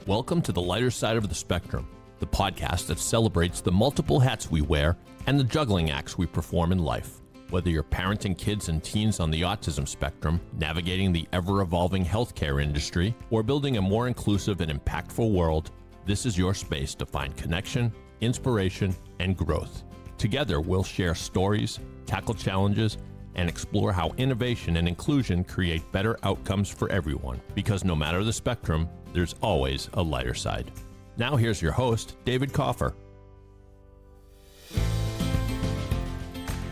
Welcome to the lighter side of the spectrum, the podcast that celebrates the multiple hats we wear and the juggling acts we perform in life. Whether you're parenting kids and teens on the autism spectrum, navigating the ever-evolving healthcare industry, or building a more inclusive and impactful world, this is your space to find connection, inspiration, and growth. Together, we'll share stories, tackle challenges, and explore how innovation and inclusion create better outcomes for everyone. Because no matter the spectrum, there's always a lighter side. Now here's your host, David Kaufer.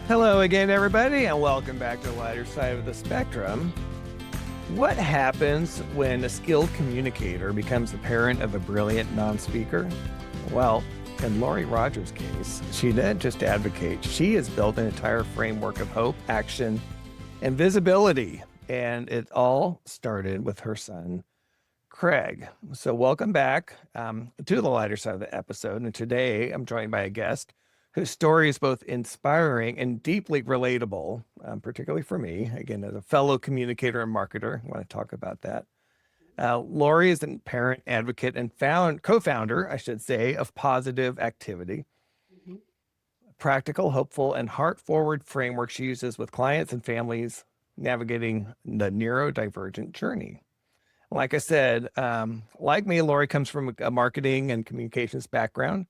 Hello again, everybody, and welcome back to the lighter side of the spectrum. What happens when a skilled communicator becomes the parent of a brilliant non-speaker? Well, in Lori Rogers' case, she didn't just advocate. She has built an entire framework of hope, action, and visibility. And it all started with her son, Craig. So welcome back to the lighter side of the episode. And today I'm joined by a guest whose story is both inspiring and deeply relatable, particularly for me, again, as a fellow communicator and marketer. I want to talk about that. Lori is a parent advocate and co-founder, I should say, of Positive Activity. Mm-hmm. Practical, hopeful, and heart-forward framework she uses with clients and families navigating the neurodivergent journey. Like I said, like me, Lori comes from a marketing and communications background.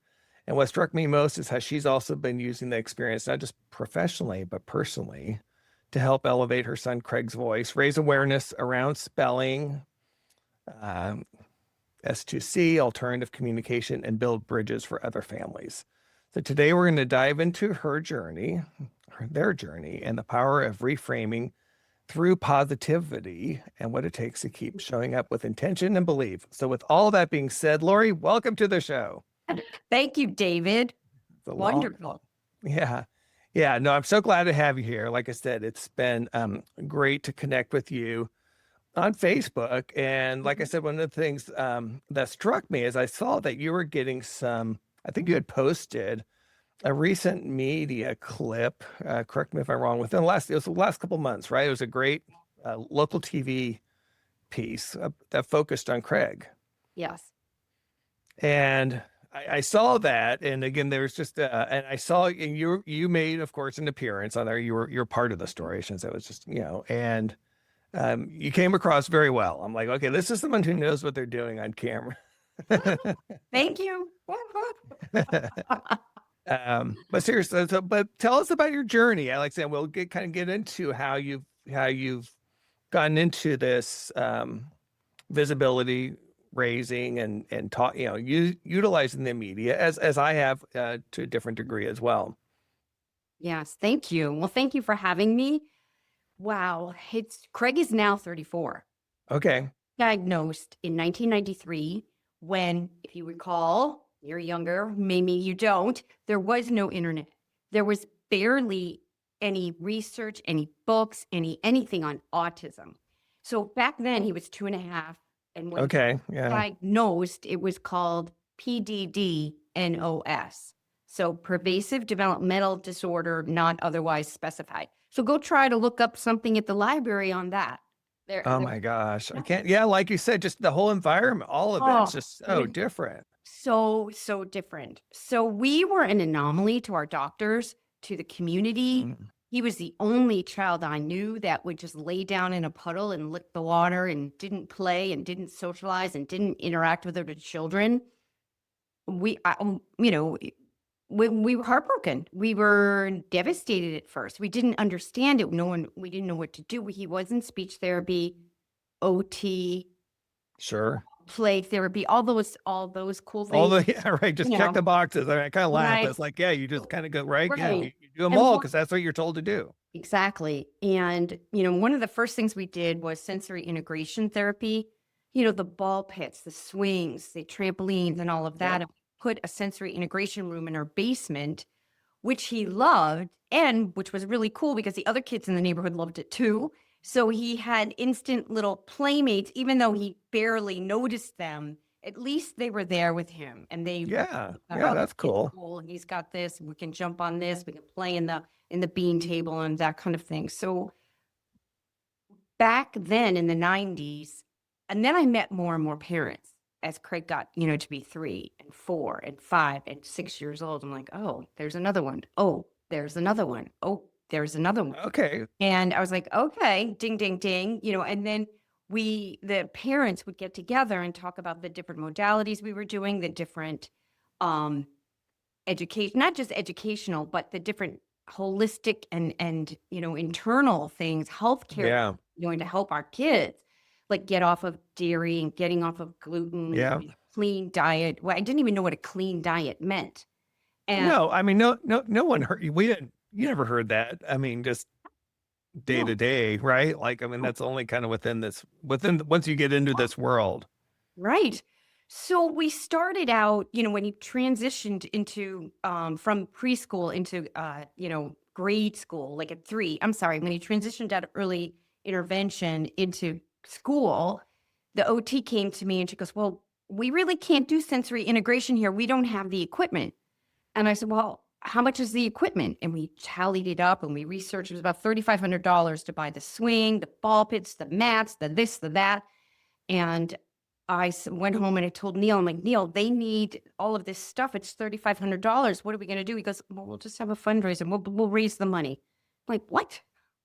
And what struck me most is how she's also been using the experience, not just professionally, but personally, to help elevate her son Craig's voice, raise awareness around spelling, S2C, alternative communication, and build bridges for other families. So today we're going to dive into their journey, and the power of reframing through positivity and what it takes to keep showing up with intention and belief. So with all that being said, Lori, welcome to the show. Thank you, David. Wonderful. Yeah. No, I'm so glad to have you here. Like I said, it's been great to connect with you on Facebook. And like I said, one of the things that struck me is I saw that you were getting I think you had posted a recent media clip, correct me if I'm wrong, it was the last couple months, right? It was a great local TV piece that focused on Craig. Yes. And I saw that, and again, there was just, and I saw, and you made, of course, an appearance on there. You're part of the story, since it was just, and you came across very well. I'm like, okay, this is someone who knows what they're doing on camera. Thank you. But seriously, but tell us about your journey. I like saying we'll get into how you've gotten into this visibility raising and taught, utilizing the media as I have to a different degree as well. Yes, thank you. Well, thank you for having me. Wow, Craig is now 34. Okay. Diagnosed in 1993 when, if you recall, you're younger, maybe you don't, there was no internet. There was barely any research, any books, anything on autism. So back then he was 2.5. And when diagnosed, it was called PDD-NOS. So pervasive developmental disorder, not otherwise specified. So go try to look up something at the library on that. My gosh. I can't. Yeah. Like you said, just the whole environment, all of it's just so different. So different. So we were an anomaly to our doctors, to the community. Mm. He was the only child I knew that would just lay down in a puddle and lick the water and didn't play and didn't socialize and didn't interact with other children. We were heartbroken. We were devastated at first. We didn't understand it. We didn't know what to do. He was in speech therapy, OT. Sure. Play therapy, all those cool things. Just check the boxes. I kind of laugh. Right. It's like, you just kind of go, right? Right. Yeah, you do them all because that's what you're told to do. Exactly. And, one of the first things we did was sensory integration therapy, the ball pits, the swings, the trampolines and all of that. And we put a sensory integration room in our basement, which he loved and which was really cool because the other kids in the neighborhood loved it too. So he had instant little playmates, even though he barely noticed them. At least they were there with him, and they that's cool. He's got this. We can jump on this. We can play in the bean table and that kind of thing. So back then in the 90s, and then I met more and more parents, as Craig got, you know, to be 3 and 4 and 5 and 6 years old, I'm like, oh, there's another one. Oh, there's another one. Oh, there's another one. Okay. And I was like, okay, ding, ding, ding, you know, and then the parents would get together and talk about the different modalities we were doing, the different education, not just educational, but the different holistic and, you know, internal things, healthcare Yeah. going to help our kids, like get off of dairy and getting off of gluten, Yeah. clean diet. Well, I didn't even know what a clean diet meant. And No, I mean, no one heard, you never heard that. I mean, just day no, to day, right? Like, I mean, that's only kind of once you get into this world. right. So we started out, you know, when he transitioned into from preschool into you know, grade school, like at 3. I'm sorry, when he transitioned out of early intervention into school, the OT came to me and she goes, "Well, we really can't do sensory integration here. We don't have the equipment." And I said, "Well, how much is the equipment?" And we tallied it up and we researched. It was about $3,500 to buy the swing, the ball pits, the mats, the this, the that. And went home and I told Neil, I'm like, "Neil, they need all of this stuff. It's $3,500. What are we going to do?" He goes, "Well, we'll just have a fundraiser. We'll raise the money." I'm like, "What?"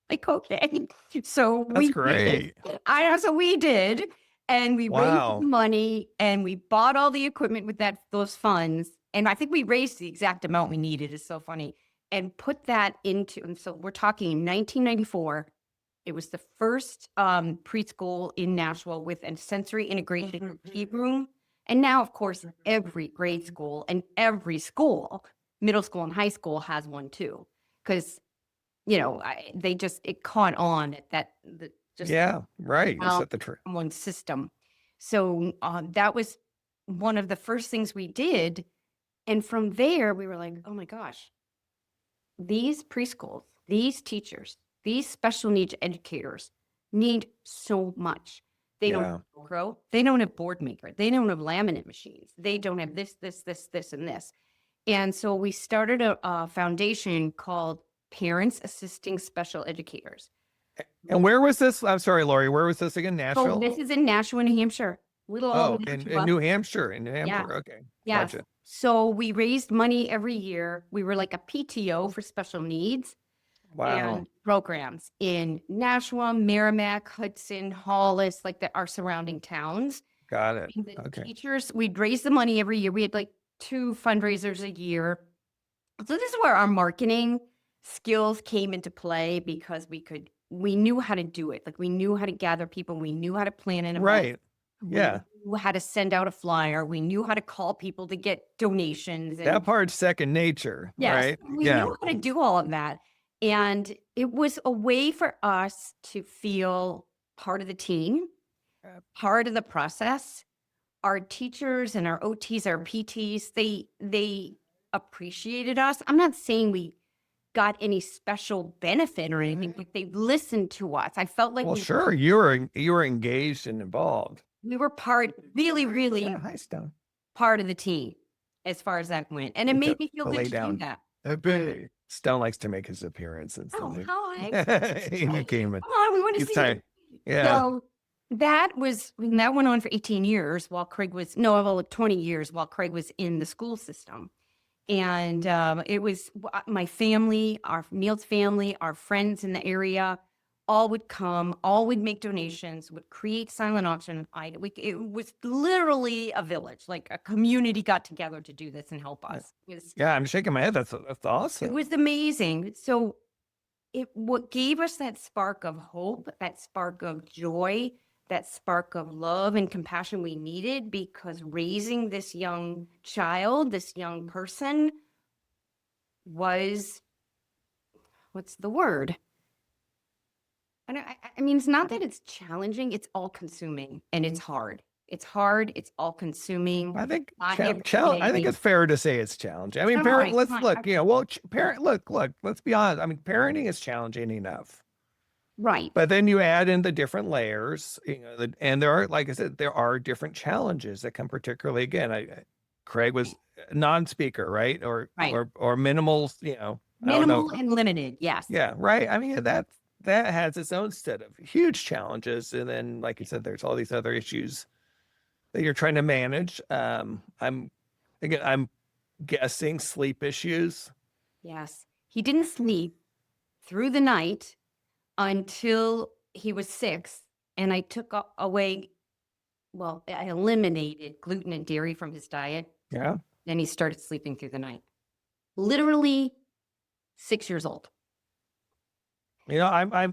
Like, okay. So That's we great. did. So we did. And we raised Wow. the money and we bought all the equipment with those funds. And I think we raised the exact amount we needed. It's so funny. And put that into, and so we're talking 1994. It was the first preschool in Nashville with a sensory integration repeat room. And now, of course, every grade school and every school, middle school and high school, has one too. Because, you know, it caught on at just Yeah, right. You set the one system. So that was one of the first things we did. And from there, we were like, oh my gosh, these preschools, these teachers, these special needs educators need so much. They don't have Velcro. They don't have board maker. They don't have laminate machines. They don't have this, and this. And so we started a foundation called Parents Assisting Special Educators. And where was this? I'm sorry, Lori, where was this again? So Nashville? this is in Nashua, New Hampshire. Little old in Nashua. New Hampshire. In New Yeah. Hampshire. Okay. Yes. Gotcha. So we raised money every year. We were like a PTO for special needs Wow. and programs in Nashua, Merrimack, Hudson, Hollis, like our surrounding towns. Got it. And the Okay. teachers, we'd raise the money every year. We had like 2 fundraisers a year. So this is where our marketing skills came into play because we knew how to do it. Like we knew how to gather people. We knew how to plan an event. Right. Yeah. We knew how to send out a flyer. We knew how to call people to get donations. And That part's second nature. yes, Right. we knew how to do all of that. And it was a way for us to feel part of the team, part of the process. Our teachers and our OTs, our PTs, they appreciated us. I'm not saying we got any special benefit or anything, but they listened to us. I felt like Well, sure. You were engaged and involved. we were really Hi, Stone. part of the team as far as that went. And it Okay, made me feel I'll good lay to down. do that. Stone likes to make his appearance and Oh, stuff. hi. He came in. Come on, we want to He's see tired. you. Yeah. So that went on for 18 years while Craig was, 20 years while Craig was in the school system. And it was my family, Neil's family, our friends in the area, all would come, all would make donations, would create silent auction. It was literally a village, like a community got together to do this and help us. Yeah, I'm shaking my head. That's It awesome. was amazing. So what gave us that spark of hope, that spark of joy, that spark of love and compassion we needed, because raising this young child, this young person was, what's the word? I mean, it's not that it's challenging, it's all consuming and it's hard. It's hard. It's all consuming. I think Not I think it's fair to say it's challenging. I mean, No, parent, it's let's not. look, parent, look, let's be honest. I mean, parenting is challenging enough. Right. But then you add in the different layers, and there are, like I said, there are different challenges that come particularly, again, Craig was a non-speaker, right? Or minimal, I don't Minimal know. and limited. Yes. Yeah, right. I mean, that has its own set of huge challenges. And then, like you said, there's all these other issues that you're trying to manage. I'm guessing sleep issues. Yes. He didn't sleep through the night until he was 6, and I took away, well, I eliminated gluten and dairy from his diet. Yeah. Then he started sleeping through the night. Literally 6 years old. I'm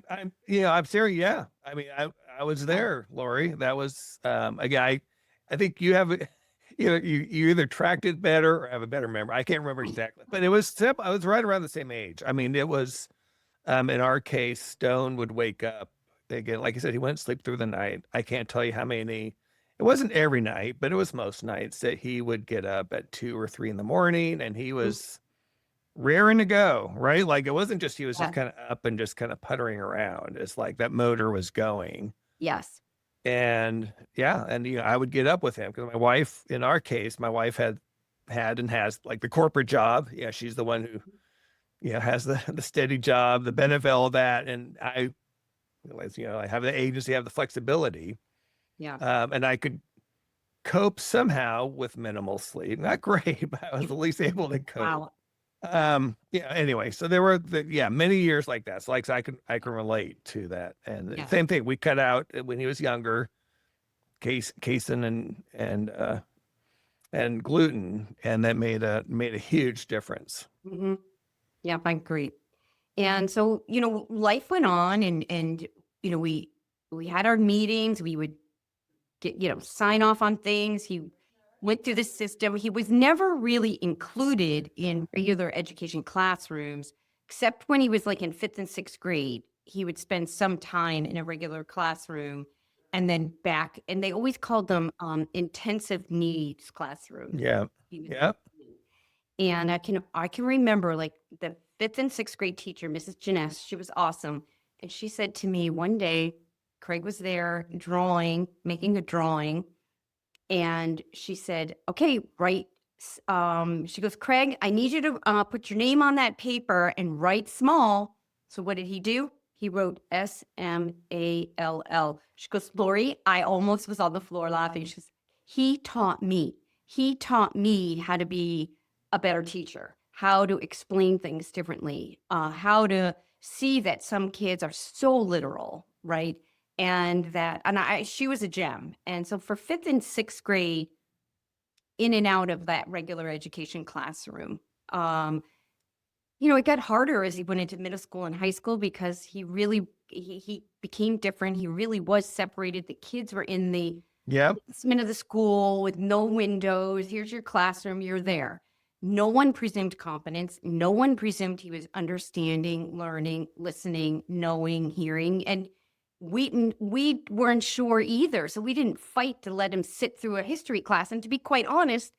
serious. Yeah. I mean, I was there, Lori. That was, again, I think you have, you either tracked it better or have a better memory. I can't remember exactly, but it was simple. I was right around the same age. I mean, it was, in our case, Stone would wake up again. Like I said, he wouldn't sleep through the night. I can't tell you how many, it wasn't every night, but it was most nights that he would get up at 2 or 3 in the morning, and he was raring to go, right? Like it wasn't just, he was just Yeah. kind of up and just kind of puttering around. It's like that motor was going. Yes. And yeah, and I would get up with him because my wife, in our case, my wife had and has like the corporate job. Yeah, she's the one who, has the steady job, the benefit, all that. And I realized, I have the agency, I have the flexibility. Yeah. And I could cope somehow with minimal sleep. Not great, but I was at least able to cope. Wow. Anyway, so there were many years like that. So like I can relate to that. And the Yeah. same thing, we cut out when he was younger, casein and gluten, and that made a huge difference. Mm-hmm. Yeah, I agree. And so, life went on, and we had our meetings. We would get, sign off on things. He went through the system. He was never really included in regular education classrooms, except when he was like in 5th and 6th grade. He would spend some time in a regular classroom and then back, and they always called them intensive needs classrooms. Yeah. Yeah. And I can remember like the 5th and 6th grade teacher, Mrs. Janess, she was awesome. And she said to me one day, Craig was there making a drawing. And she said, okay, write. She goes, Craig, I need you to put your name on that paper and write small. So what did he do? He wrote SMALL. She goes, Lori, I almost was on the floor laughing. She goes, he taught me how to be a better teacher, how to explain things differently, how to see that some kids are so literal, right? And she was a gem. And so for 5th and 6th grade, in and out of that regular education classroom, it got harder as he went into middle school and high school because he became different. He really was separated. The kids were in the basement of the school with no windows. Here's your classroom. You're there. No one presumed competence. No one presumed he was understanding, learning, listening, knowing, hearing. And we weren't sure either. So we didn't fight to let him sit through a history class. And to be quite honest,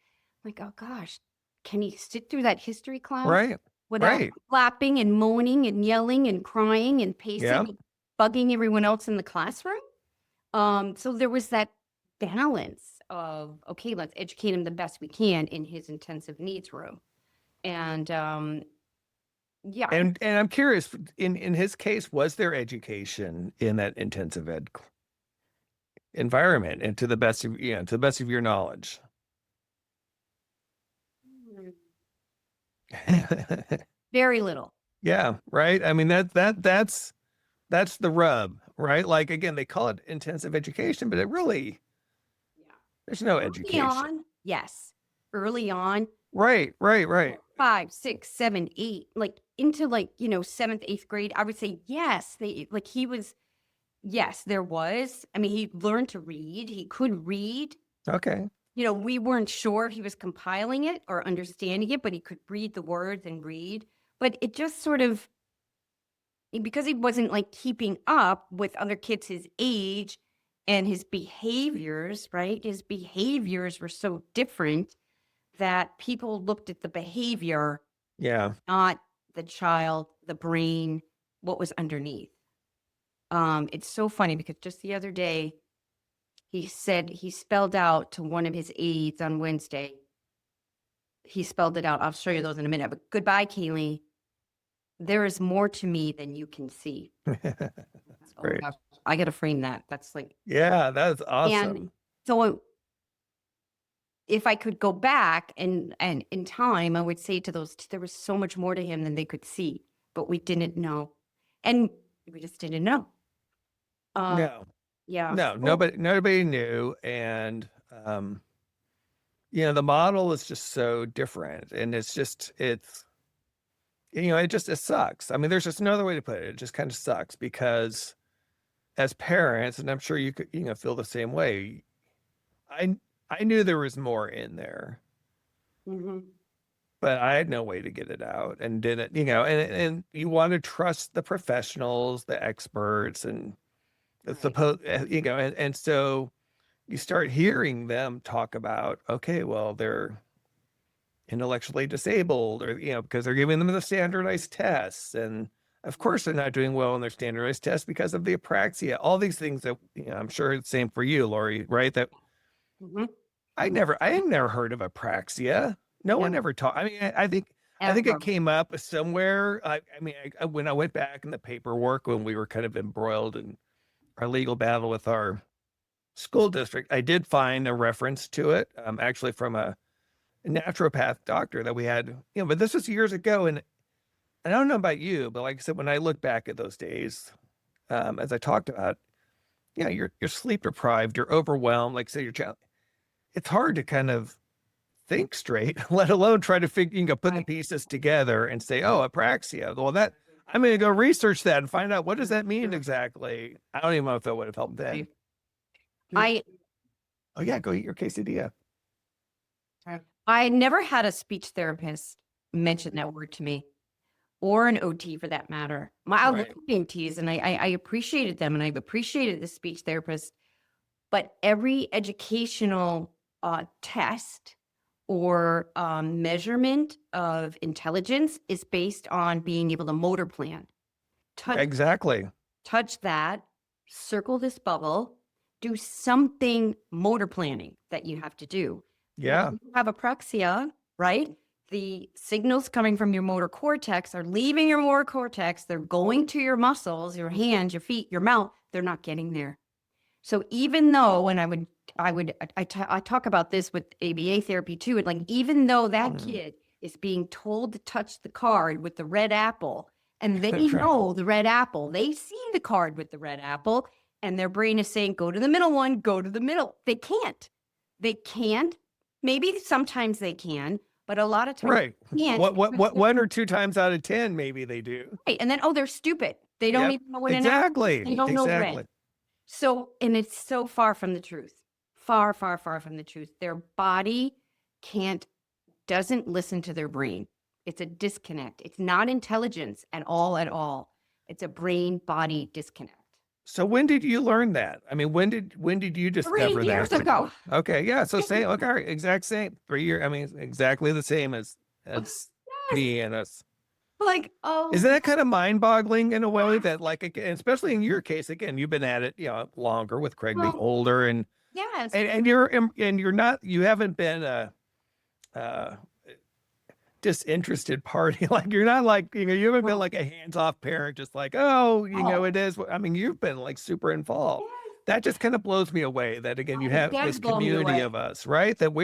like, oh gosh, can he sit through that history class? Right. Without clapping and moaning and yelling and crying and pacing and bugging everyone else in the classroom? So there was that balance of, okay, let's educate him the best we can in his intensive needs room. And yeah. And I'm curious, in his case, was there education in that intensive ed environment, and to the best of your knowledge? Very little. Yeah, right. I mean, that's the rub, right? Like again, they call it intensive education, but it really, there's no education. Yes. Early on. Right. 5, 6, 7, 8, like into 7th, 8th grade. I would say yes. Yes, there was. I mean, he learned to read. He could read. Okay. We weren't sure if he was compiling it or understanding it, but he could read the words and read. But it just sort of, because he wasn't like keeping up with other kids his age and his behaviors, right? His behaviors were so different that people looked at the behavior, not the child, the brain, what was underneath. It's so funny because just the other day, he said he spelled out to one of his aides on Wednesday. He spelled it out. I'll show you those in a minute. But goodbye, Kaylee. There is more to me than you can see. Great. I got to frame that. That's like. Yeah, that's awesome. And so if I could go back and in time, I would say to those, there was so much more to him than they could see, but we didn't know. And we just didn't know. No, Yeah. no, nobody knew. And, the model is just so different, and it sucks. I mean, there's just no other way to put it. It just kind of sucks because as parents, and I'm sure you could, feel the same way. I knew there was more in there, Mm-hmm. but I had no way to get it out, and didn't, and you want to trust the professionals, the experts, and and so you start hearing them talk about, okay, well, they're intellectually disabled, or, because they're giving them the standardized tests. And of course, they're not doing well in their standardized tests because of the apraxia, all these things that, I'm sure it's the same for you, Lori, right? That Mm-hmm. I had never heard of apraxia. No one ever taught. I mean, I think it came up somewhere. When I went back in the paperwork, when we were kind of embroiled in our legal battle with our school district, I did find a reference to it, actually from a naturopath doctor that we had, but this was years ago. And I don't know about you, but like I said, when I look back at those days, as I talked about, you're sleep deprived, you're overwhelmed. Like say your child, it's hard to kind of think straight, let alone try to put the pieces together and say, oh, apraxia. Well, I'm going to go research that and find out, what does that mean exactly? I don't even know if that would have helped then. Oh yeah, go eat your quesadilla. I never had a speech therapist mention that word to me, or an OT for that matter. I love OTs, and I appreciated them, and I've appreciated the speech therapist. But every educational test or measurement of intelligence is based on being able to motor plan. Touch that, circle this bubble, do something motor planning that you have to do. Yeah. When you have apraxia, right? The signals coming from your motor cortex are leaving your motor cortex. They're going to your muscles, your hands, your feet, your mouth. They're not getting there. So even though, when I talk about this with ABA therapy too, and like, even though that kid is being told to touch the card with the red apple, and they know the red apple, they see the card with the red apple, and their brain is saying, go to the middle one, go to the middle. They can't. Maybe sometimes they can, but a lot of times they can't. What 1 or 2 times out of 10, maybe they do. Right. And then, they're stupid. They don't even know what exactly. They don't know red. So, and it's so far from the truth. Far, far, far from the truth. Their body doesn't listen to their brain. It's a disconnect. It's not intelligence at all. It's a brain-body disconnect. So when did you learn that? I mean, when did you discover that? 3 years ago. Okay, yeah. So exact same. 3 years. I mean, exactly the same as me and us. Like, isn't that kind of mind-boggling in a way that, like, especially in your case, again, you've been at it, longer, with Craig being older, and yes, and you haven't been a disinterested party. Like, you're not like, you haven't been like a hands-off parent, just like, it is. I mean, you've been like super involved. Yes. That just kind of blows me away, that again, you have this community of us, right? That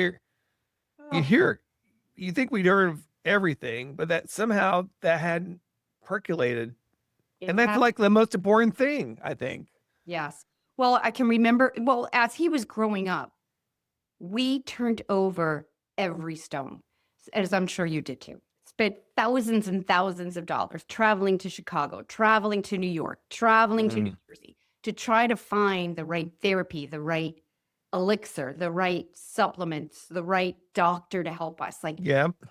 you think we'd heard everything, but that somehow that hadn't percolated. And that's like the most important thing, I think. Yes. Well, I can remember, as he was growing up, we turned over every stone, as I'm sure you did too. Spent thousands and thousands of dollars traveling to Chicago, traveling to New York, traveling to New Jersey to try to find the right therapy, the right elixir, the right supplements, the right doctor to help us. Like,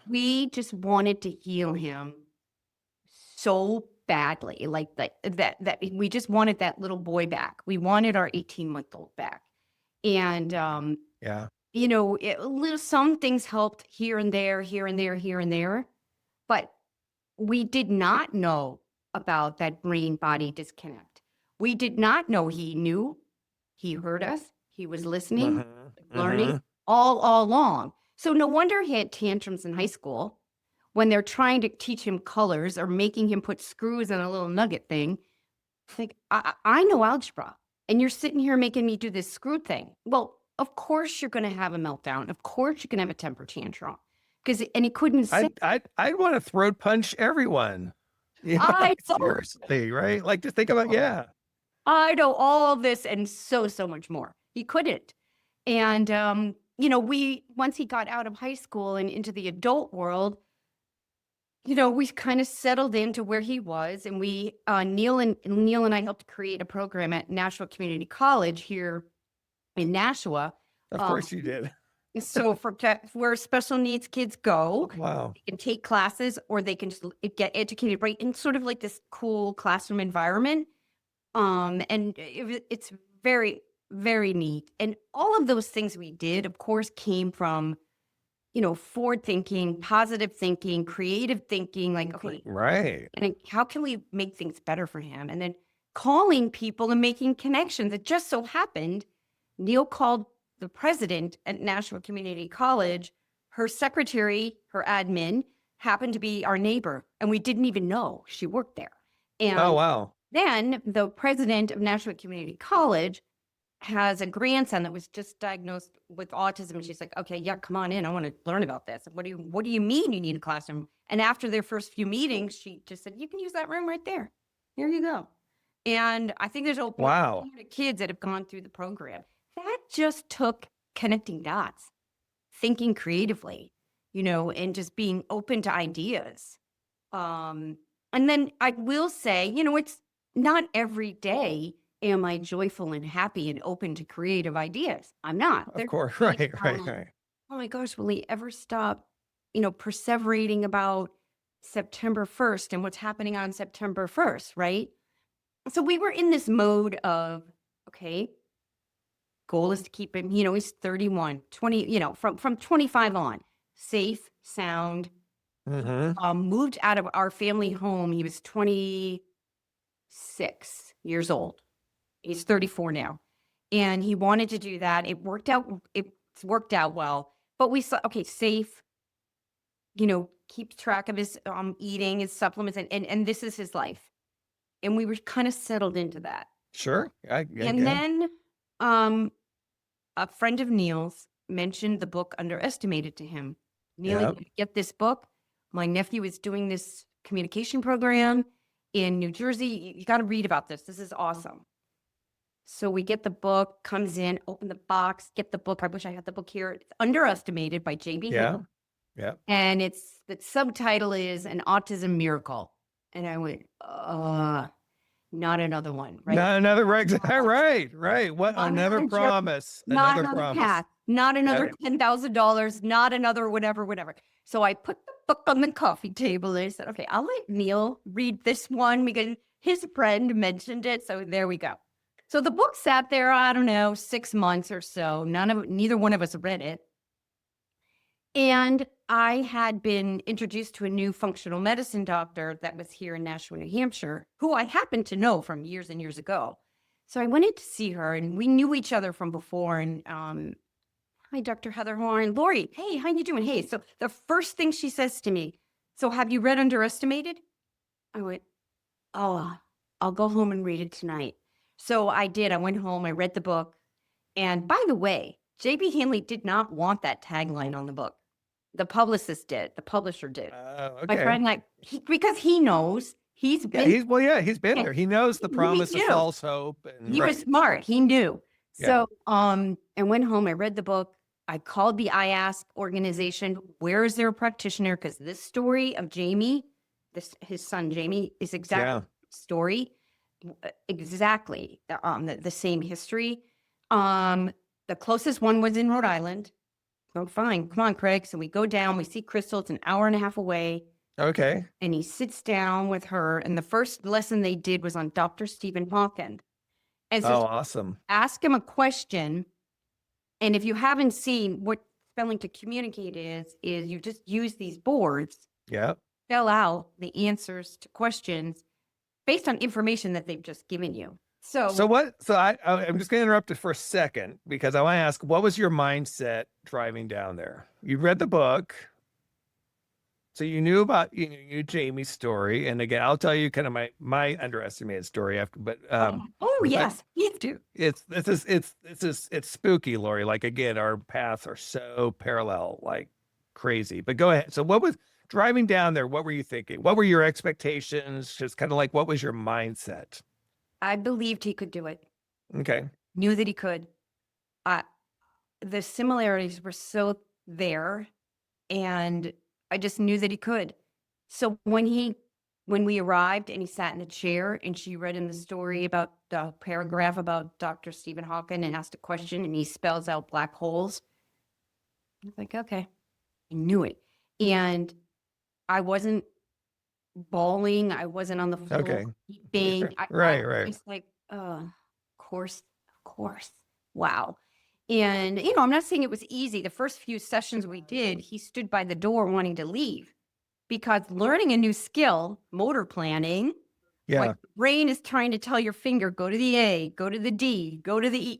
we just wanted to heal him so badly, like that we just wanted that little boy back. We wanted our 18-month-old back. And some things helped here and there, but we did not know about that brain-body disconnect. We did not know he knew. He heard us. He was listening, learning all along. So no wonder he had tantrums in high school when they're trying to teach him colors or making him put screws in a little nugget thing. It's like, I know algebra, and you're sitting here making me do this screw thing. Well, of course you're going to have a meltdown. Of course you're going to have a temper tantrum. And he couldn't say, I'd want to throat punch everyone. I know, Seriously, right? Like, just think about, yeah. I know all this and so much more. He couldn't. And, once he got out of high school and into the adult world, we kind of settled into where he was, and we, Neil and I helped create a program at Nashua Community College here in Nashua. Of course you did. So where special needs kids go, Wow. they can take classes or they can just get educated right in sort of like this cool classroom environment. And it's very, very neat. And all of those things we did, of course, came from, forward thinking, positive thinking, creative thinking, like, okay, right. And how can we make things better for him? And then calling people and making connections. It just so happened, Neil called the president at Nashua Community College. Her secretary, her admin, happened to be our neighbor, and we didn't even know she worked there. And oh, wow. Then the president of Nashua Community College has a grandson that was just diagnosed with autism. And she's like, okay, yeah, come on in. I want to learn about this. What do you mean you need a classroom? And after their first few meetings, she just said, you can use that room right there. Here you go. And I think there's over 100 kids that have gone through the program. That just took connecting dots, thinking creatively, and just being open to ideas. And then I will say, it's not every day am I joyful and happy and open to creative ideas. I'm not. Of course. Right. Oh my gosh, will he ever stop, perseverating about September 1st and what's happening on September 1st, right? So we were in this mode of, okay, goal is to keep him, he's 31, 20, from 25 on, safe, sound. Moved out of our family home. He was 26 years old. He's 34 now. And he wanted to do that. It's worked out well. But we saw, okay, safe, keep track of his eating, his supplements, and this is his life. And we were kind of settled into that. Sure. Then a friend of Neil's mentioned the book Underestimated to him. Neil, you get this book. My nephew is doing this communication program in New Jersey. You got to read about this. This is awesome. So we get the book, comes in, open the box, get the book. I wish I had the book here. It's Underestimated by J.B. Hill. Yeah. And the subtitle is An Autism Miracle. And I went, not another one, right? Not another, right. What? Another promise. Not another path. Not another $10,000. Not another whatever. So I put the book on the coffee table and I said, okay, I'll let Neil read this one because his friend mentioned it. So there we go. So the book sat there, I don't know, 6 months or so. Neither one of us read it. And I had been introduced to a new functional medicine doctor that was here in Nashua, New Hampshire, who I happened to know from years and years ago. So I went in to see her, and we knew each other from before. And hi, Dr. Heather Horn. Lori, hey, how you doing? Hey, so the first thing she says to me, so have you read Underestimated? I went, oh, I'll go home and read it tonight. So I did. I went home, I read the book. And by the way, J.B. Hanley did not want that tagline on the book. The publicist did. The publisher did. Okay. My friend, because he knows he's been. He's been there. He knows the promise of false hope. And, he was smart. He knew. So, I went home. I read the book. I called the IASK organization. Where is there a practitioner? Because this story of Jamie, his son Jamie, is exactly story, exactly the same history. The closest one was in Rhode Island. Oh, fine. Come on, Craig. So we go down, we see Crystal. It's an hour and a half away. Okay. And he sits down with her. And the first lesson they did was on Dr. Stephen Hawking. And so awesome. Ask him a question. And if you haven't seen what spelling to communicate is you just use these boards. Yeah. Spell out the answers to questions based on information that they've just given you. So I'm just going to interrupt it for a second because I want to ask, what was your mindset driving down there? You read the book. So you knew about you knew Jamie's story, and again, I'll tell you kind of my underestimated story after, Oh but yes, please do. it's spooky, Lori. Like again, our paths are so parallel, like crazy. But go ahead. So what was driving down there? What were you thinking? What were your expectations? Just kind of like what was your mindset? I believed he could do it. Okay. Knew that he could. Uh, the similarities were so there, and I just knew that he could. So when we arrived and he sat in a chair and she read in the story about the paragraph about Dr. Stephen Hawking and asked a question and he spells out black holes, I was like, okay, I knew it. And I wasn't bawling. I wasn't on the floor Okay. weeping. I Right. was like, of course. Wow. And, I'm not saying it was easy. The first few sessions we did, he stood by the door wanting to leave because learning a new skill, motor planning, Yeah. like brain is trying to tell your finger, go to the A, go to the D, go to the E,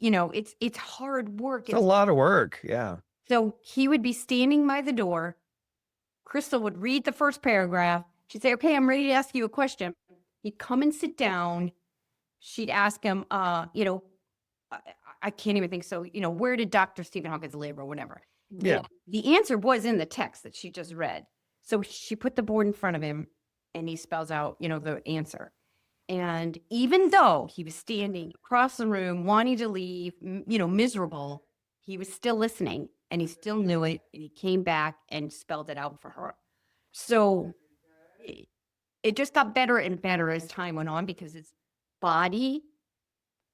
it's hard work. It's a lot of work. Yeah. So he would be standing by the door. Crystal would read the first paragraph. She'd say, okay, I'm ready to ask you a question. He'd come and sit down. She'd ask him, I can't even think. So, where did Dr. Stephen Hawkins live or whatever? Yeah. And the answer was in the text that she just read. So she put the board in front of him and he spells out, the answer. And even though he was standing across the room, wanting to leave, miserable, he was still listening and he still knew it. And he came back and spelled it out for her. So it just got better and better as time went on because his body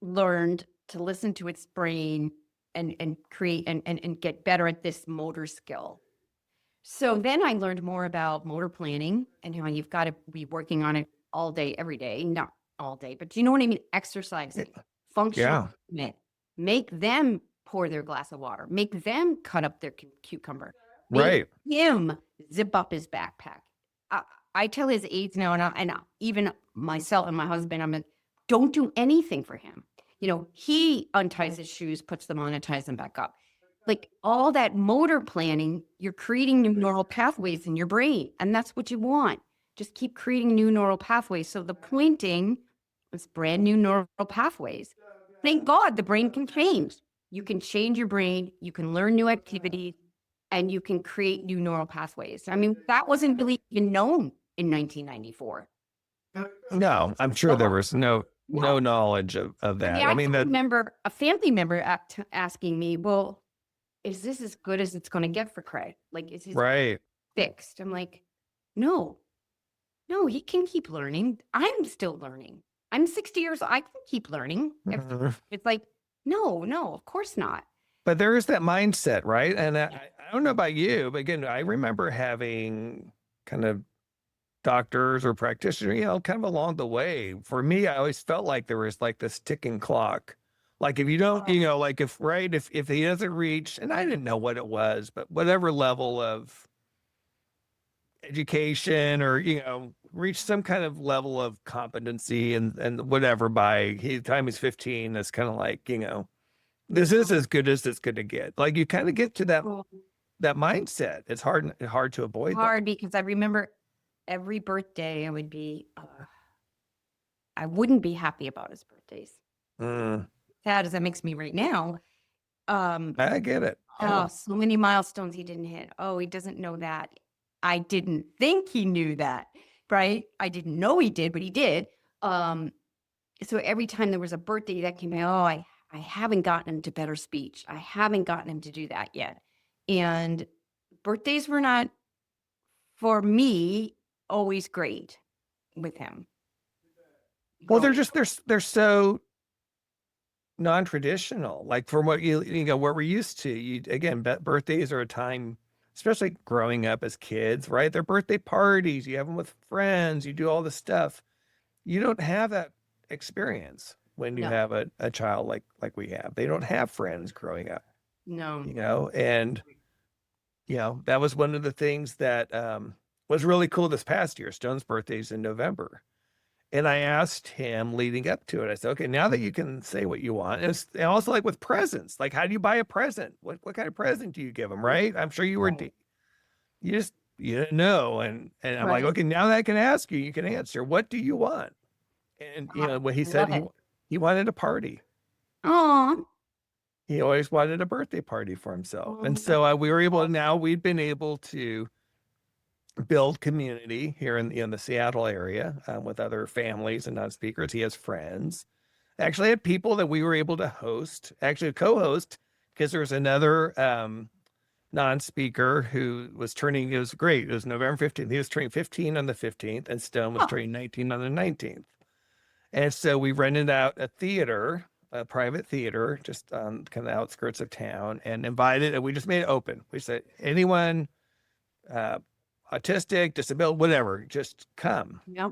learned to listen to its brain and create and get better at this motor skill. So then I learned more about motor planning and how you've got to be working on it all day, every day. Not all day, but you know what I mean? Exercising, functional movement. Make them pour their glass of water. Make them cut up their cucumber. Make him zip up his backpack. I tell his aides now, and even myself and my husband, I'm like, don't do anything for him. He unties his shoes, puts them on, and ties them back up. Like all that motor planning, you're creating new neural pathways in your brain. And that's what you want. Just keep creating new neural pathways. So the pointing is brand new neural pathways. Thank God the brain can change. You can change your brain. You can learn new activities and you can create new neural pathways. I mean, that wasn't really even known in 1994. No, I'm sure there was no knowledge of that. I remember a family member asking me, well, is this as good as it's going to get for Craig? Like, is he fixed? I'm like, no, he can keep learning. I'm still learning. I'm 60 years old. I can keep learning. It's like, no, of course not. But there is that mindset, right? And I don't know about you, but again, I remember having kind of doctors or practitioners, kind of along the way. For me, I always felt like there was like this ticking clock. Like if you don't, like if he doesn't reach, and I didn't know what it was, but whatever level of education or, reach some kind of level of competency and whatever by the time he's 15, it's kind of like, this is as good as it's going to get. Like you kind of get to that mindset. It's hard to avoid that. Because I remember every birthday I would be, I wouldn't be happy about his birthdays. Sad as that makes me right now. I get it. Oh, so many milestones he didn't hit. Oh, he doesn't know that. I didn't think he knew that, right? I didn't know he did, but he did. So every time there was a birthday that came by, I haven't gotten him to better speech. I haven't gotten him to do that yet. And birthdays were not, for me, always great with him. Well, they're so non-traditional, like from what what we're used to. Again, birthdays are a time, especially growing up as kids, right? They're birthday parties. You have them with friends. You do all this stuff. You don't have that experience when you have a child like we have. They don't have friends growing up. No. And that was one of the things that was really cool this past year. Stone's birthday's in November. And I asked him leading up to it, I said, okay, now that you can say what you want, and also like with presents, like how do you buy a present? What kind of present do you give him, right? I'm sure you were, you just you didn't know. And I'm like, Right. okay, now that I can ask you, you can answer. What do you want? And, when he I said love it. he wanted a party. Oh, He always wanted a birthday party for himself. And so we were able to, now we've been able to build community here in the Seattle area with other families and non-speakers. He has friends. Actually had people that we were able to host, actually co-host, because there was another non-speaker who was turning, it was great. It was November 15th. He was turning 15 on the 15th, and Stone was oh, turning 19 on the 19th. And so we rented out a theater, a private theater, just on kind of the outskirts of town, and invited, and we just made it open. We said, anyone uh, autistic, disabled, whatever, just come. yeah.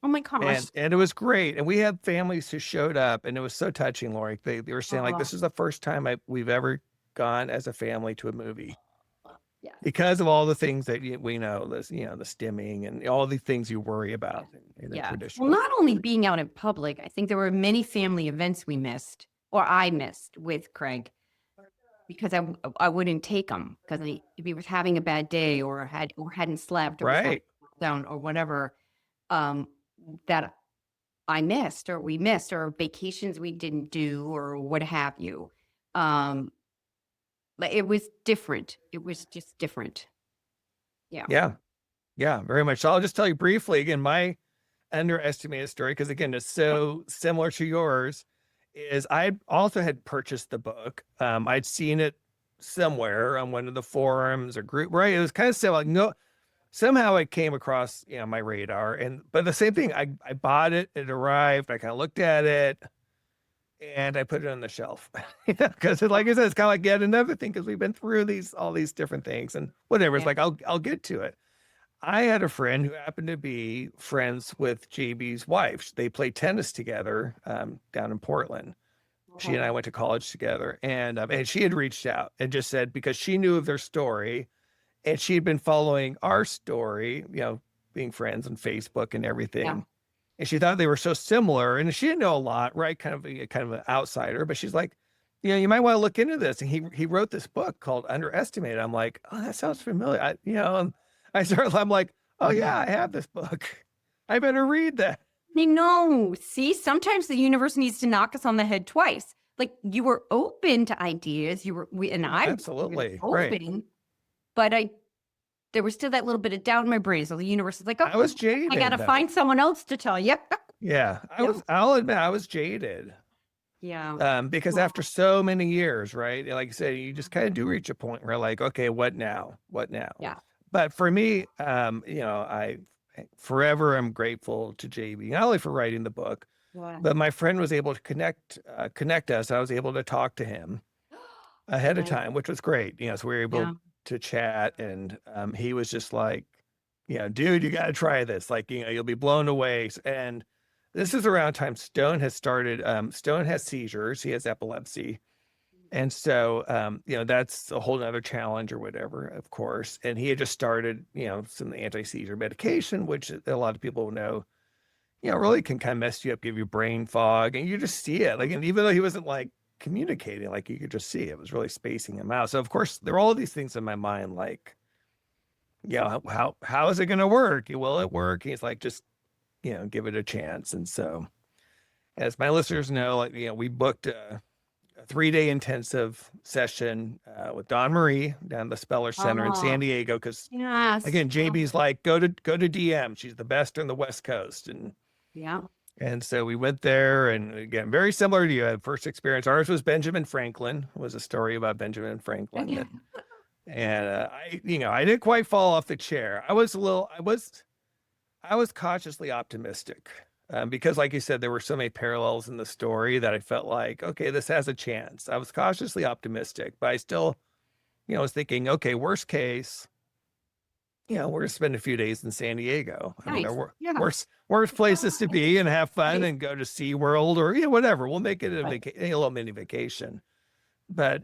Oh my gosh. And it was great. And we had families who showed up, and it was so touching, Lori. They were saying, like, Oh, this is the first time we've ever gone as a family to a movie yeah. because of all the things that we know, this, the stimming and all the things you worry about in a Yeah. Well, traditional. not only being out in public, I think there were many family events we missed, or I missed with Craig, because I wouldn't take him because if he was having a bad day or hadn't slept or was having Right. down or whatever, um, that I missed or we missed, or vacations we didn't do or what have you. But it was different. It was just different. Yeah. Yeah. Yeah, very much. So I'll just tell you briefly again, my underestimated story, because again, it's so similar to yours, is I also had purchased the book. I'd seen it somewhere on one of the forums or group, right? It was kind of similar. No, somehow it came across, my radar. But the same thing, I bought it, it arrived, I kind of looked at it, and I put it on the shelf. Because like I said, it's kind of like yet another thing, because we've been through all these different things and whatever. It's Yeah. like I'll get to it. I had a friend who happened to be friends with JB's wife. They played tennis together down in Portland. She and I went to college together, and she had reached out and just said, because she knew of their story, and she had been following our story, being friends on Facebook and everything. Yeah. And she thought they were so similar, and she didn't know a lot, right? Kind of an outsider, but she's like, you might want to look into this. And he wrote this book called Underestimated. I'm like, oh, that sounds familiar. I'm like, oh yeah, I have this book. I better read that. I know. See, sometimes the universe needs to knock us on the head twice. Like you were open to ideas. I Absolutely. was Right. open, but there was still that little bit of doubt in my brain. So the universe is like, oh, I was jaded. I got to though. find someone else to tell you. Yeah. Yeah. I'll admit I was jaded. Yeah. Because after so many years, right? Like I said, you just kind of do reach a point where like, okay, what now? What now? Yeah. But for me, I forever am grateful to JB, not only for writing the book, Wow. but my friend was able to connect us. I was able to talk to him ahead of Nice. time, which was great. So we were able Yeah. to chat, and he was just like, dude, you got to try this. Like, you'll be blown away. And this is around time Stone has started. Stone has seizures. He has epilepsy. And so, that's a whole nother challenge or whatever, of course. And he had just started, some anti-seizure medication, which a lot of people know, really can kind of mess you up, give you brain fog, and you just see it. Like, and even though he wasn't like communicating, like you could just see it was really spacing him out. So of course there were all these things in my mind, like, how is it going to work? Will it work? He's like, just, give it a chance. And so, as my listeners know, like, we booked a 3-day intensive session with Dawn Marie down at the Speller Center in San Diego. Because Yes. again, JB's like, go to DM. She's the best on the West Coast. Yeah. And so we went there, and again, very similar to you. Had first experience. Ours was Benjamin Franklin. Was a story about Benjamin Franklin. Yeah. And I didn't quite fall off the chair. I was cautiously optimistic. Because like you said, there were so many parallels in the story that I felt like, okay, this has a chance. I was cautiously optimistic, but I still, was thinking, okay, worst case, we're going to spend a few days in San Diego. I mean, Nice. Yeah. worst places to be and have fun and go to SeaWorld or, whatever. We'll make it a little mini vacation, but,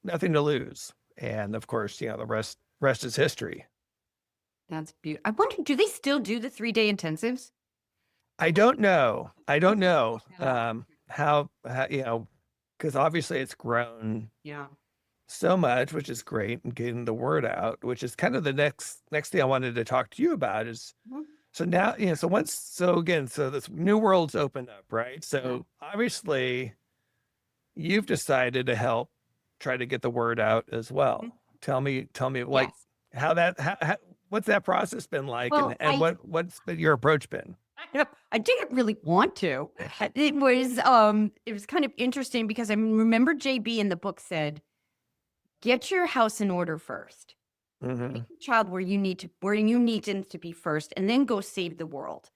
nothing to lose. And of course, the rest is history. That's beautiful. I wonder, do they still do the 3-day intensives? I don't know. Yeah. How because obviously it's grown Yeah. so much, which is great, and getting the word out, which is kind of the next thing I wanted to talk to you about is Mhm. so now, so this new world's opened up, right? Yeah. So obviously you've decided to help try to get the word out as well. Mhm. Tell me like Yes. how what's that process been like, and Well, what's been your approach been? I didn't really want to. It was kind of interesting because I remember JB in the book said, "Get your house in order first. Hmm. Take your child where you need them to be first, and then go save the world."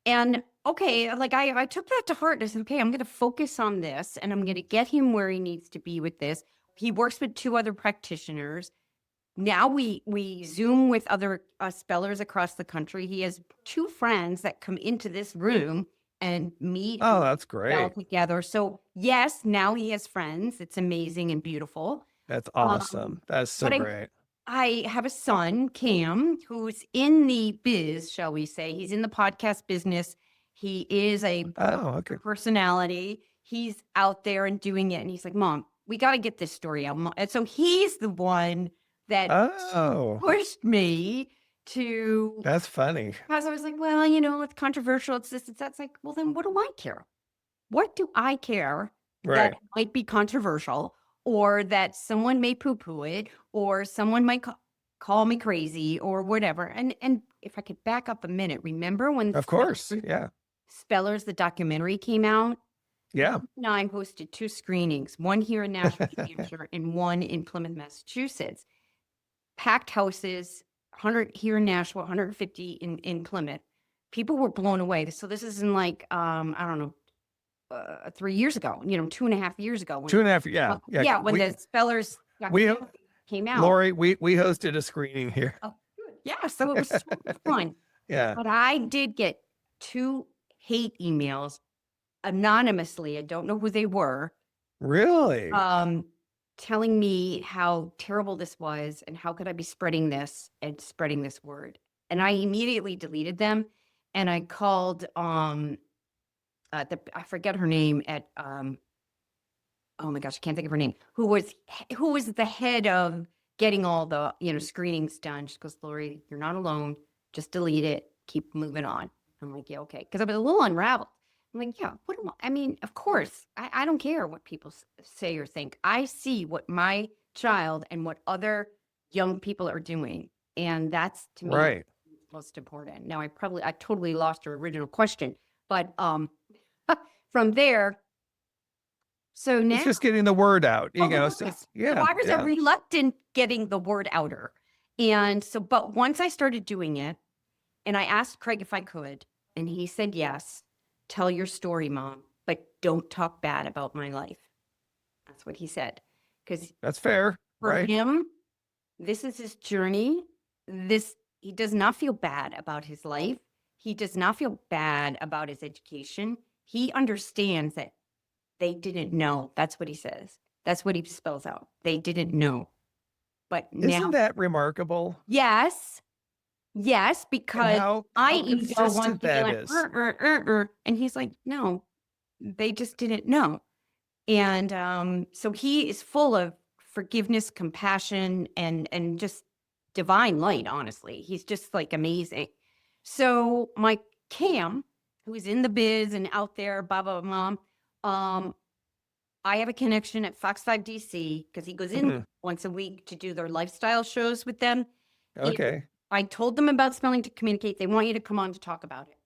And okay, like I took that to heart. I said, okay, I'm going to focus on this, and I'm going to get him where he needs to be with this. He works with 2 other practitioners. Now we Zoom with other spellers across the country. He has 2 friends that come into this room and meet Oh, and that's spell great. together. So yes, now he has friends. It's amazing and beautiful. That's Um, awesome. That's so but great. I have a son, Cam, who's in the biz, shall we say. He's in the podcast business. He is a Oh, okay. personality. He's out there and doing it. And he's like, Mom, we got to get this story out. And so he's the one that Oh, pushed me to, that's funny. because I was like, well, it's controversial. It's this, it's that. It's like, well, then what do I care? What do I care that Right. might be controversial, or that someone may poo-poo it, or someone might call me crazy or whatever? And if I could back up a minute, remember when Of course. Yeah. Spellers, the documentary came out? Yeah. And I hosted 2 screenings, one here in Nashville, New Hampshire, and one in Plymouth, Massachusetts. Packed houses, 100 here in Nashville, 150 in Plymouth. People were blown away. So this is in like, I don't know, 3 years ago, 2.5 years ago. Two and a half. Yeah. Yeah. Yeah, when We, the Spellers we, documentary came out. Lori, we hosted a screening here. Oh, good. Yeah, so it was super fun. Yeah. But I did get 2 hate emails anonymously. I don't know who they were, Really? um, telling me how terrible this was and how could I be spreading this and spreading this word. And I immediately deleted them, and I called I forget her name at oh my gosh, I can't think of her name, who was the head of getting all the, screenings done. She goes, Lori, you're not alone. Just delete it. Keep moving on. I'm like, yeah, okay. Because I was a little unraveled. I'm like, yeah, I mean, of course, I don't care what people say or think. I see what my child and what other young people are doing. And that's, to me, Right. most important. Now, I totally lost your original question, but from there, so It's now, just getting the word out, oh, the word so out. So yeah, I was a yeah. reluctant getting the word outer. And so, but once I started doing it, and I asked Craig if I could, and he said yes, tell your story, Mom, but don't talk bad about my life. That's what he said. Because That's fair, for right? him, this is his journey. He does not feel bad about his life. He does not feel bad about his education. He understands that they didn't know. That's what he says. That's what he spells out. They didn't know. But Isn't now, that remarkable? yes, And because I how ego want consistent to be that like, is. and he's like, no, they just didn't know. And so he is full of forgiveness, compassion, and just divine light, honestly. He's just like amazing. So my Cam, who's in the biz and out there, blah, blah, blah, I have a connection at Fox 5 DC because he goes in Mhm. once a week to do their lifestyle shows with them. And Okay. I told them about spelling to communicate. They want you to come on to talk about it.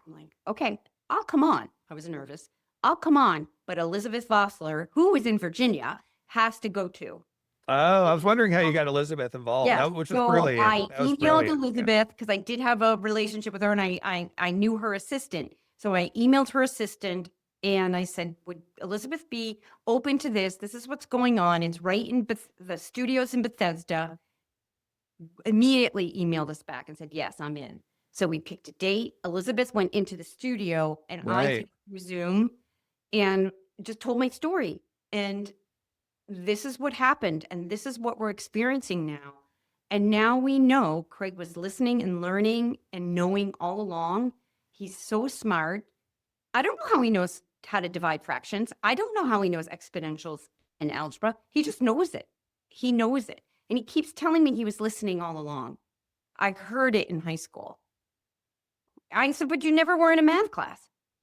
I'm like, okay, I'll come on. I was nervous. I'll come on. But Elizabeth Vossler, who is in Virginia, has to go too. Oh, I was wondering how you got Elizabeth involved. Yes. Which was So brilliant. I That was emailed brilliant. Yeah. Elizabeth because I did have a relationship with her, and I knew her assistant. So I emailed her assistant and I said, would Elizabeth be open to this? This is what's going on. It's right in the studios in Bethesda. Immediately emailed us back and said, yes, I'm in. So we picked a date. Elizabeth went into the studio and I Right. took Zoom and just told my story. And this is what happened. And this is what we're experiencing now. And now we know Craig was listening and learning and knowing all along. He's so smart. I don't know how he knows how to divide fractions. I don't know how he knows exponentials and algebra. He just knows it. He knows it. And he keeps telling me he was listening all along. I heard it in high school. I said, but you never were in a math class.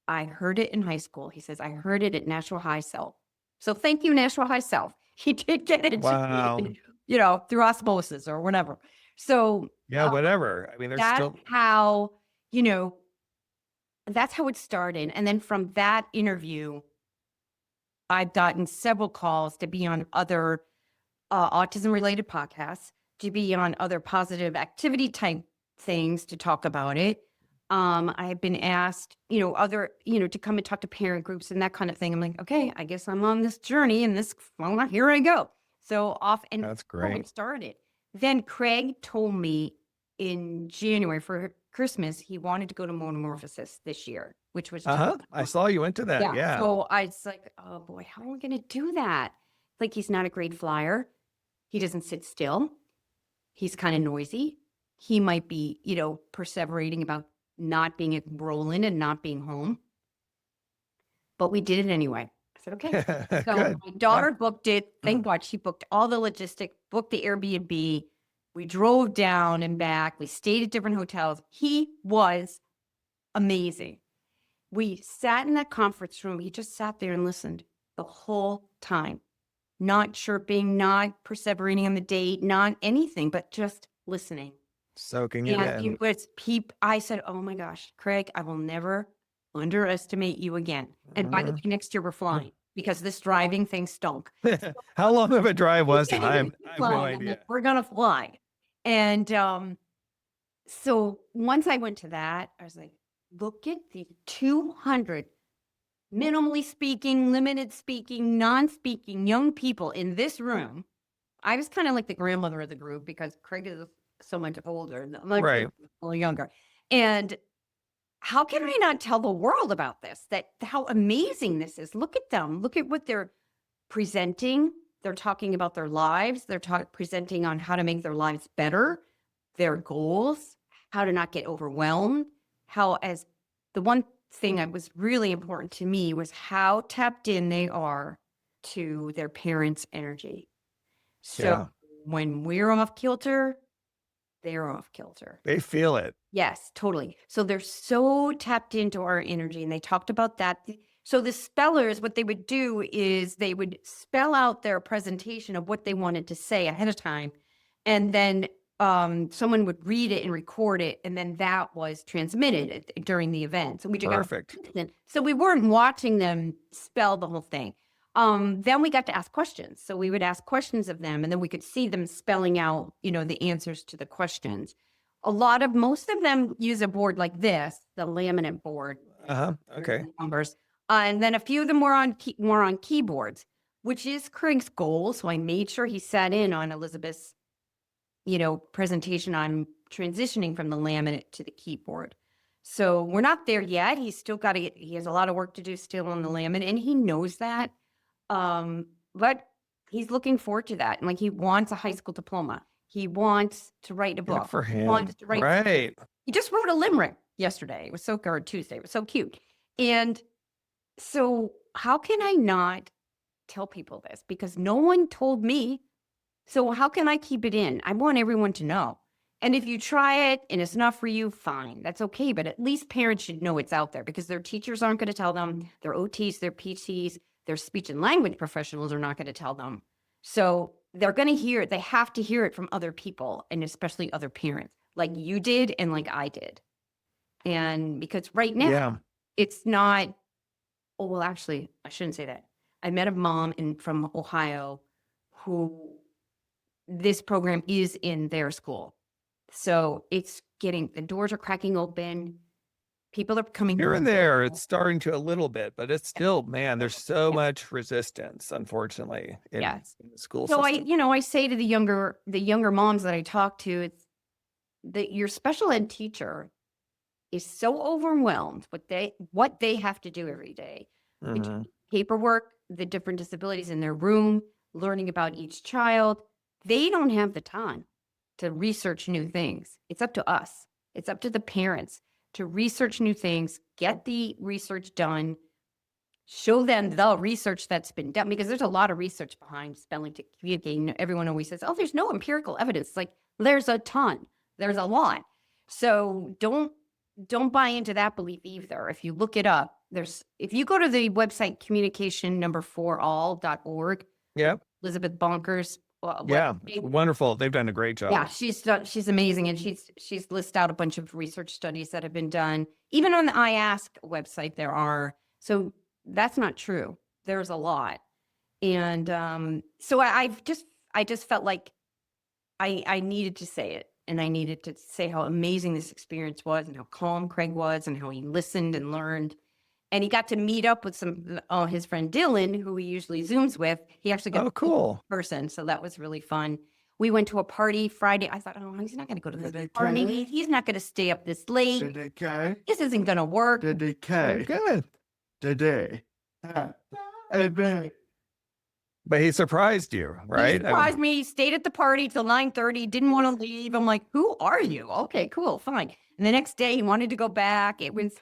I heard it in high school. He says, I heard it at Nashua High Self. So thank you, Nashua High Self. He did get it, Wow. through osmosis or whatever. So Yeah, whatever. I mean, there's that's still how, that's how it started. And then from that interview, I've gotten several calls to be on other autism related podcasts, to be on other positive activity type things to talk about it. I have been asked, to come and talk to parent groups and that kind of thing. I'm like, okay, I guess I'm on this journey and here I go. So off and That's how great. it started. Then Craig told me in January for Christmas, he wanted to go to Metamorphosis this year, which was I saw you went to that. Yeah. So I was like, oh boy, how are we going to do that? Like, he's not a great flyer. He doesn't sit still. He's kind of noisy. He might be, perseverating about not being at Roland and not being home. But we did it anyway. I said, okay. So Good. my daughter booked it. Thank God she booked all the logistics, booked the Airbnb. We drove down and back. We stayed at different hotels. He was amazing. We sat in that conference room. He just sat there and listened the whole time, not chirping, not perseverating on the date, not anything, but just listening. Soaking it And in. it was I said, oh my gosh, Craig, I will never underestimate you again. And by the way, next year we're flying because this driving thing stunk. How long of a drive was it? I have no Flying. idea. We're going to fly. And so once I went to that, I was like, look at the 200 minimally speaking, limited speaking, non-speaking young people in this room. I was kind of like the grandmother of the group because Craig is so much older, Right. a little younger. And how can we not tell the world about this? How amazing this is. Look at them. Look at what they're presenting. They're talking about their lives. They're presenting on how to make their lives better, their goals, how to not get overwhelmed. As the one thing that was really important to me was how tapped in they are to their parents' energy. So when we're off kilter, they're off kilter. They feel it. Yes, totally. So they're so tapped into our energy, and they talked about that. So the spellers, what they would do is they would spell out their presentation of what they wanted to say ahead of time, and then someone would read it and record it, and then that was transmitted during the event. So we just Perfect. So we weren't watching them spell the whole thing. Then we got to ask questions. So we would ask questions of them, and then we could see them spelling out, the answers to the questions. Most of them use a board like this, the laminate board. Okay. Numbers. And then a few of them were on keyboards, which is Craig's goal. So I made sure he sat in on Elizabeth's, presentation on transitioning from the laminate to the keyboard. So we're not there yet. He's still he has a lot of work to do still on the laminate, and he knows that. But he's looking forward to that. And he wants a high school diploma. He wants to write a book. Good for him. He wants to write. Right. He just wrote a limerick yesterday. It was or Tuesday. It was so cute. And so how can I not tell people this? Because no one told me. So how can I keep it in? I want everyone to know. And if you try it and it's not for you, fine. That's okay. But at least parents should know it's out there because their teachers aren't going to tell them. Their OTs, their PTs, their speech and language professionals are not going to tell them. So they're going to hear it. They have to hear it from other people, and especially other parents, like you did and like I did. And because right now, it's not, actually, I shouldn't say that. I met a mom from Ohio who this program is in their school. So it's the doors are cracking open. People are coming. Here and there, it's starting to a little bit, but it's still, man, there's so much resistance, unfortunately, in the school system. So I say to the younger moms that I talk to, it's that your special ed teacher is so overwhelmed with what they have to do every day. Paperwork, the different disabilities in their room, learning about each child. They don't have the time to research new things. It's up to us. It's up to the parents to research new things, get the research done, show them the research that's been done, because there's a lot of research behind spelling to communicating. Everyone always says, oh, there's no empirical evidence. Like, there's a ton, there's a lot. So don't buy into that belief either. If you look it up, if you go to the website communication4all.org, Yep. Elizabeth Bonker's Yeah. Wonderful. They've done a great job. yeah, she's amazing, and she's listed out a bunch of research studies that have been done. Even on the iAsk website, there are. So that's not true. There's a lot, and so I just felt like I needed to say it, and I needed to say how amazing this experience was, and how calm Craig was, and how he listened and learned. And he got to meet up with his friend Dylan, who he usually Zooms with. He actually got cool. in person, so that was really fun. We went to a party Friday. I thought, oh, he's not going to go to the party. He's not going to stay up this late. This isn't going to work. Good. Today. But he surprised you, right? He surprised me. He stayed at the party till 9:30. Didn't want to leave. I'm like, who are you? Okay, cool, fine. And the next day, he wanted to go back. It was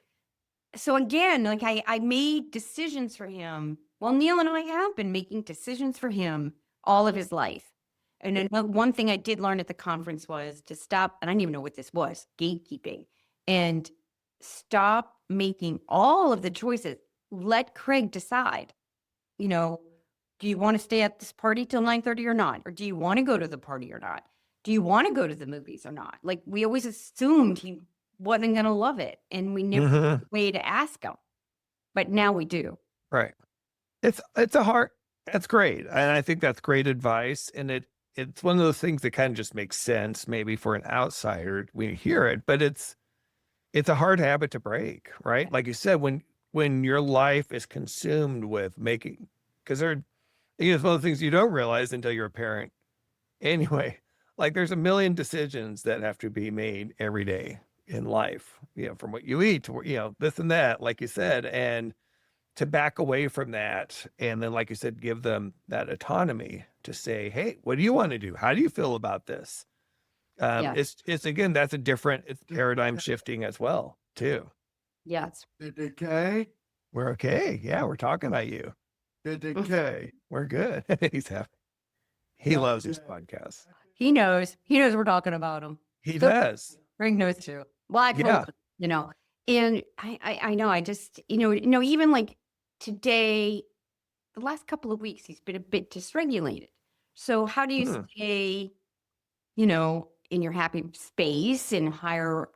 so again, like I made decisions for him. Well, Neil and I have been making decisions for him all of his life. And then one thing I did learn at the conference was to stop, and I didn't even know what this was, gatekeeping, and stop making all of the choices. Let Craig decide, do you want to stay at this party till 9:30 or not? Or do you want to go to the party or not? Do you want to go to the movies or not? Like, we always assumed he wasn't going to love it, and we never had a way to ask him. But now we do. Right. It's that's great. And I think that's great advice. And it's one of those things that kind of just makes sense maybe for an outsider when you hear it, but it's a hard habit to break, right? Like you said, when your life is consumed with making, because it's one of the things you don't realize until you're a parent. Anyway, like there's a million decisions that have to be made every day in life, from what you eat to, this and that, like you said, and to back away from that. And then, like you said, give them that autonomy to say, hey, what do you want to do? How do you feel about this? It's again, that's it's paradigm shifting as well, too. Yes. Okay. We're okay. Yeah. We're talking about you. Okay. We're good. He's happy. He loves his podcast. He knows we're talking about him. He does. Craig knows too. Well, I told him, and I know, I just, even like today, the last couple of weeks, he's been a bit dysregulated. So how do you stay, in your happy space and higher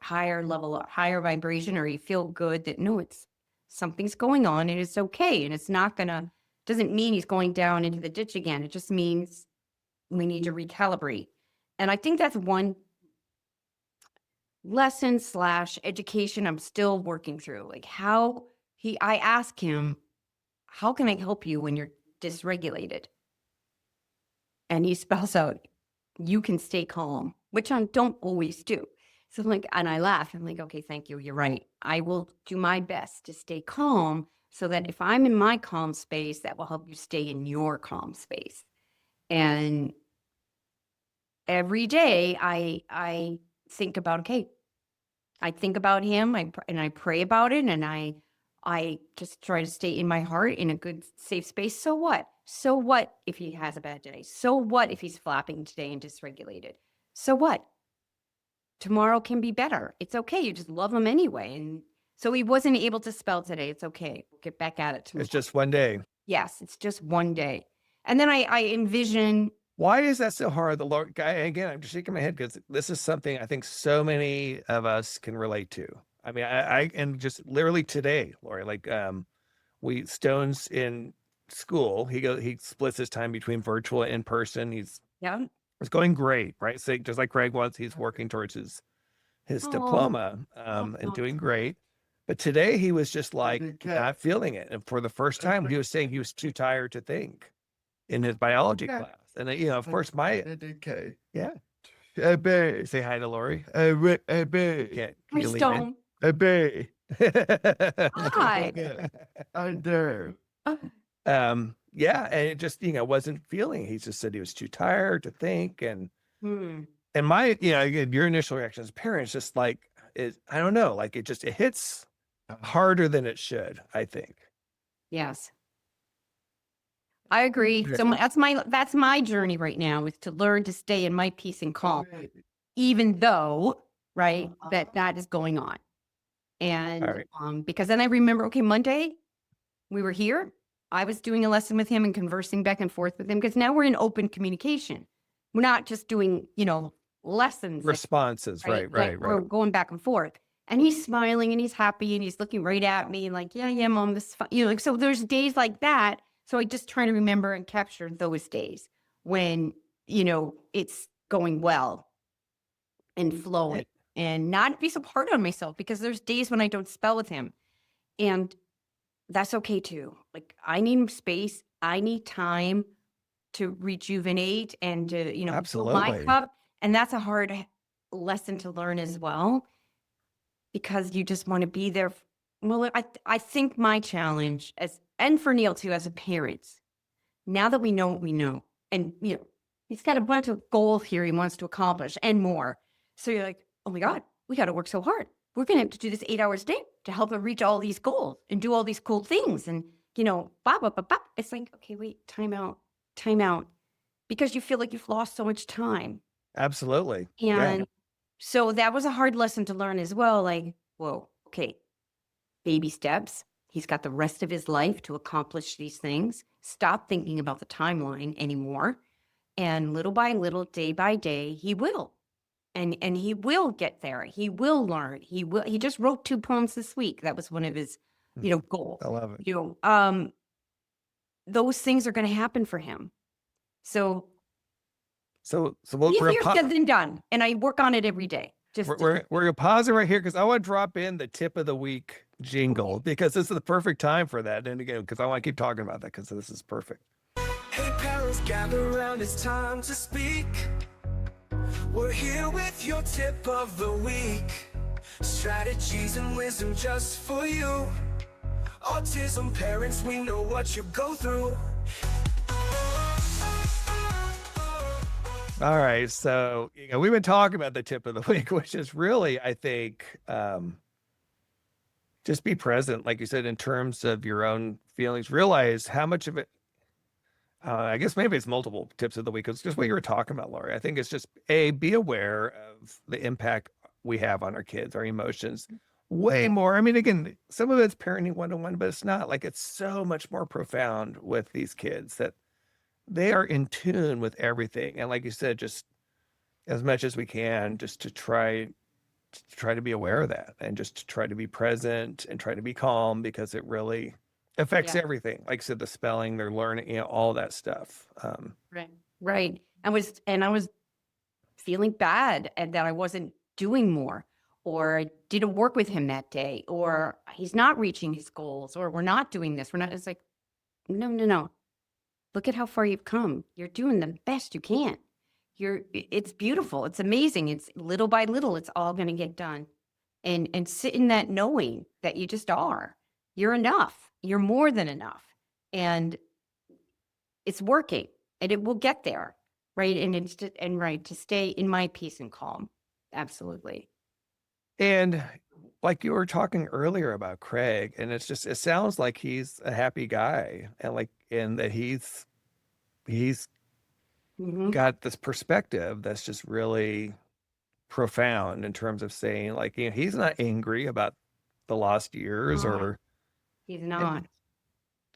level, higher vibration, or you feel good that something's going on and it's okay. And it's doesn't mean he's going down into the ditch again. It just means we need to recalibrate. And I think that's one lesson / education I'm still working through. Like I ask him, how can I help you when you're dysregulated? And he spells out, you can stay calm, which I don't always do. So I'm like, and I laugh. I'm like, okay, thank you. You're right. I will do my best to stay calm so that if I'm in my calm space, that will help you stay in your calm space. And every day I think about, okay, I think about him, and I pray about it, and I just try to stay in my heart in a good, safe space. So what? So what if he has a bad day? So what if he's flapping today and dysregulated? So what? Tomorrow can be better. It's okay. You just love him anyway. And so he wasn't able to spell today. It's okay. We'll get back at it tomorrow. It's just one day. Yes, it's just one day. And then I envision. Why is that so hard? The Lord, again, I'm just shaking my head because this is something I think so many of us can relate to. I mean, I and just literally today, Lori, like Stone's in school. He splits his time between virtual and in person. It's going great, right? So just like Craig was, he's working towards his diploma and doing great. But today he was just like not feeling it. And for the first time, he was saying he was too tired to think in his biology class. And of course, yeah. Say hi to Lori. Hi, Stone. Hi. I do. Yeah, and it just wasn't feeling. He just said he was too tired to think, and my again, your initial reaction as parents just I don't know, like it hits harder than it should, I think. Yes. I agree. Yeah. So that's my journey right now, is to learn to stay in my peace and calm, Okay. even though, right, that is going on. All And right. because then I remember, okay, Monday we were here. I was doing a lesson with him and conversing back and forth with him, because now we're in open communication. We're not just doing, lessons, Responses. right? Right, Like, right, we're right. going back and forth. And he's smiling and he's happy and he's looking right at me like, yeah, yeah, mom, this is fine. Like, so there's days like that. So I just try to remember and capture those days when, it's going well and flowing, and not be so hard on myself, because there's days when I don't spell with him. And that's okay too. Like, I need space. I need time to rejuvenate and to, fill my Absolutely. cup. And that's a hard lesson to learn as well, because you just want to be there. Well, I think my challenge, and for Neil too, as a parent, now that we know what we know, and he's got a bunch of goals here he wants to accomplish and more. So you're like, oh my God, we got to work so hard. We're going to have to do this 8 hours a day to help him reach all these goals and do all these cool things. And, blah, blah, blah, blah. It's like, okay, wait, time out. Because you feel like you've lost so much time. Absolutely. Yeah. And so that was a hard lesson to learn as well. Like, whoa, okay, baby steps. He's got the rest of his life to accomplish these things. Stop thinking about the timeline anymore. And little by little, day by day, he will. And he will get there. He will learn. He just wrote 2 poems this week. That was one of his, goals. I love it. Those things are going to happen for him. So So we're easier gonna said than done. And I work on it every day. we're gonna pause it right here, because I want to drop in the tip of the week jingle, because this is the perfect time for that. And again, because I want to keep talking about that, because this is perfect. Hey parents, gather around, it's time to speak. We're here with your tip of the week. Strategies and wisdom just for you. Autism parents, we know what you go through. All right. So, we've been talking about the tip of the week, which is really, I think, just be present, like you said, in terms of your own feelings. Realize how much of it, I guess maybe it's multiple tips of the week. It's just what you were talking about, Lori. I think it's just, be aware of the impact we have on our kids, our emotions, way more. I mean, again, some of it's parenting 1-on-1, but it's not. Like, it's so much more profound with these kids, that they are in tune with everything. And like you said, just as much as we can, just to try to be aware of that, and just to try to be present and try to be calm, because it really affects Yeah. everything. Like I said, the spelling, their learning, all that stuff. Right. I was feeling bad and that I wasn't doing more, or I didn't work with him that day, or he's not reaching his goals, or we're not doing this. We're not, it's like, no. Look at how far you've come. You're doing the best you can. It's beautiful. It's amazing. It's little by little, it's all going to get done. And sit in that knowing that you just are. You're enough. You're more than enough. And it's working, and it will get there. Right. And it's just, and right, to stay in my peace and calm. Absolutely. And like you were talking earlier about Craig, and it sounds like he's a happy guy, and that he's Mhm. got this perspective that's just really profound, in terms of saying, like, he's not angry about the lost years, No. or, He's not.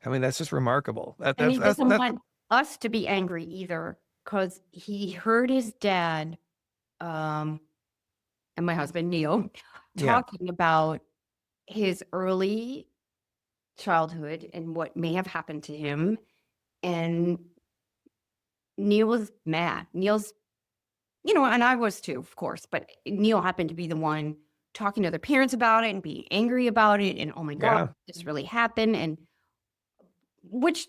I mean, that's just remarkable. And he doesn't want us to be angry either, because he heard his dad, and my husband, Neil, Yeah. talking about his early childhood and what may have happened to him. And Neil was mad. Neil's, and I was too, of course, but Neil happened to be the one talking to other parents about it and being angry about it. And oh my Yeah. God, this really happened. And which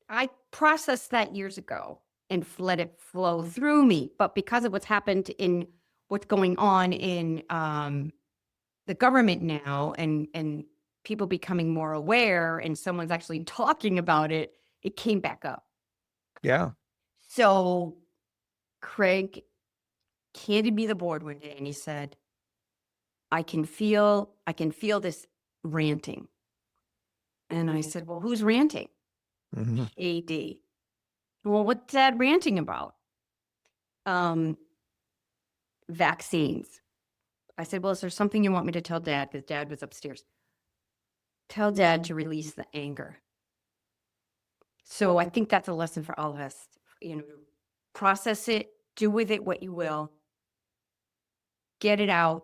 I processed that years ago and let it flow through me. But because of what's happened in what's going on in the government now, and people becoming more aware, and someone's actually talking about it, it came back up. Yeah. So Craig handed me the board one day and he said, I can feel this ranting. And I said, well, who's ranting? Mm-hmm. AD. Well, what's Dad ranting about? Vaccines. I said, well, is there something you want me to tell Dad? Because Dad was upstairs. Tell Dad to release the anger. So I think that's a lesson for all of us. Process it, do with it what you will, get it out,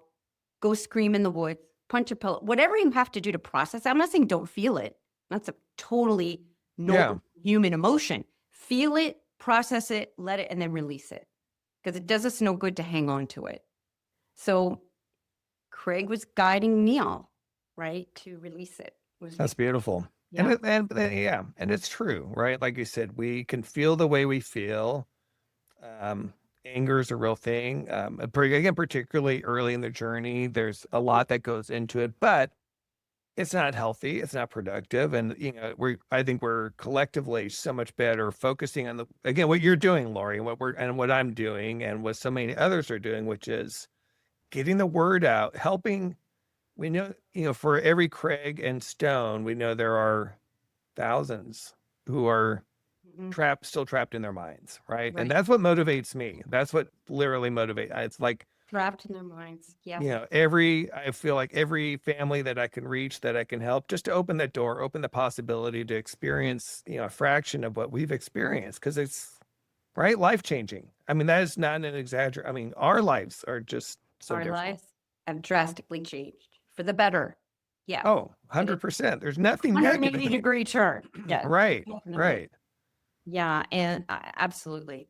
go scream in the woods, punch a pillow, whatever you have to do to process. I'm not saying don't feel it. That's a totally normal human emotion. Feel it, process it, let it, and then release it. Because it does us no good to hang on to it. So Craig was guiding Neil, right, to release it. That's beautiful. Yeah. And it's true, right? Like you said, we can feel the way we feel. Anger is a real thing. Again, particularly early in the journey, there's a lot that goes into it, but it's not healthy. It's not productive. And, I think we're collectively so much better focusing on again, what you're doing, Lori, and what I'm doing and what so many others are doing, which is getting the word out, helping. We know, for every Craig and Stone, we know there are thousands who are still trapped in their minds, right? And that's what motivates me. That's what literally motivates. It's like trapped in their minds. Yeah. I feel like every family that I can reach, that I can help, just to open that door, open the possibility to experience, a fraction of what we've experienced, because it's life-changing. I mean, that is not an exaggeration. I mean, our lives are just so different. Our lives have drastically changed for the better. Yeah. Oh, 100%. There's nothing 180 degree turn. Yeah. Right. Definitely. Right. Yeah. And absolutely.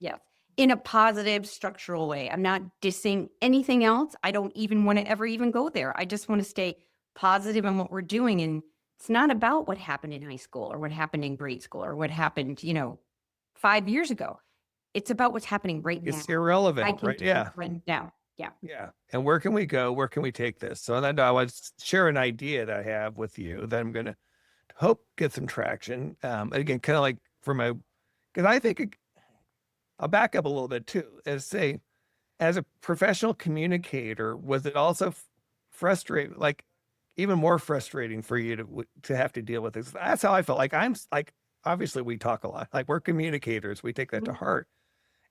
Yeah. In a positive, structural way. I'm not dissing anything else. I don't even want to ever even go there. I just want to stay positive in what we're doing. And it's not about what happened in high school or what happened in grade school or what happened, 5 years ago. It's about what's happening right now. It's irrelevant, right? Yeah. Right now. Yeah. Yeah. And where can we go? Where can we take this? So then I want to share an idea that I have with you that I'm going to hope get some traction. Again, kind of like because I think I'll back up a little bit too, as a professional communicator, was it also frustrating, like even more frustrating for you to have to deal with this? That's how I felt. Like obviously we talk a lot, like we're communicators. We take that to heart.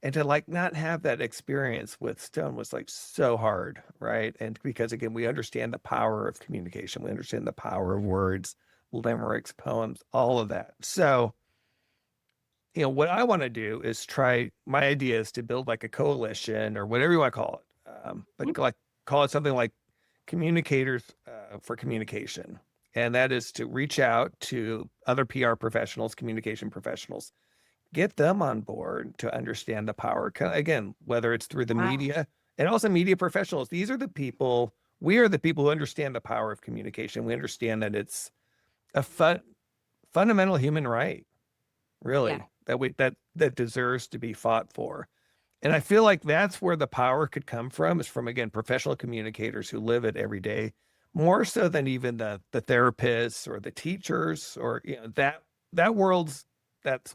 And to not have that experience with Stone was so hard, right? And because again, we understand the power of communication. We understand the power of words, limericks, poems, all of that. So, what I want to do is my idea is to build a coalition or whatever you want to call it. But call it something like Communicators for Communication. And that is to reach out to other PR professionals, communication professionals, get them on board to understand the power. Again, whether it's through the media and also media professionals, we are the people who understand the power of communication. We understand that it's a fundamental human right, really, that deserves to be fought for. And I feel like that's where the power could come from, is from, again, professional communicators who live it every day, more so than even the therapists or the teachers or, that world's, that's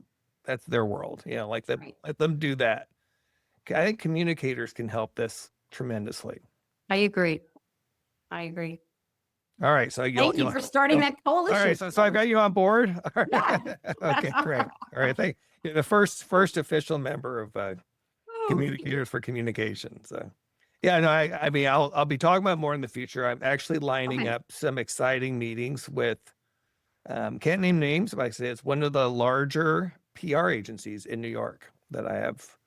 their world, let them do that. I think communicators can help this tremendously. I agree. All right. So thank you for starting that coalition. All right. So I've got you on board. All right. Yeah. Okay, great. All right. Thank you. The first official member of Communicators for Communication. So yeah, no, I mean, I'll be talking about more in the future. I'm actually lining up some exciting meetings with, can't name names, but I say it's one of the larger PR agencies in New York that I have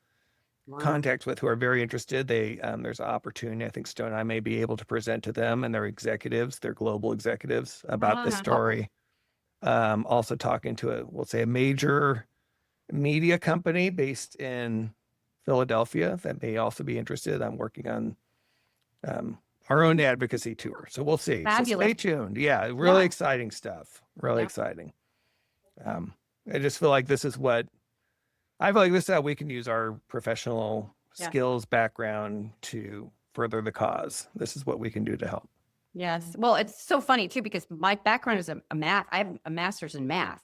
contacts with who are very interested. There's an opportunity. I think Stone and I may be able to present to them and their executives, their global executives, about this story. Also talking to a major media company based in Philadelphia that may also be interested. I'm working on our own advocacy tour. So we'll see. So stay tuned. Yeah, really exciting stuff. Really exciting. I just feel like this is how we can use our professional skills background to further the cause. This is what we can do to help. Yes. Well, it's so funny too, because my background is a math. I have a master's in math.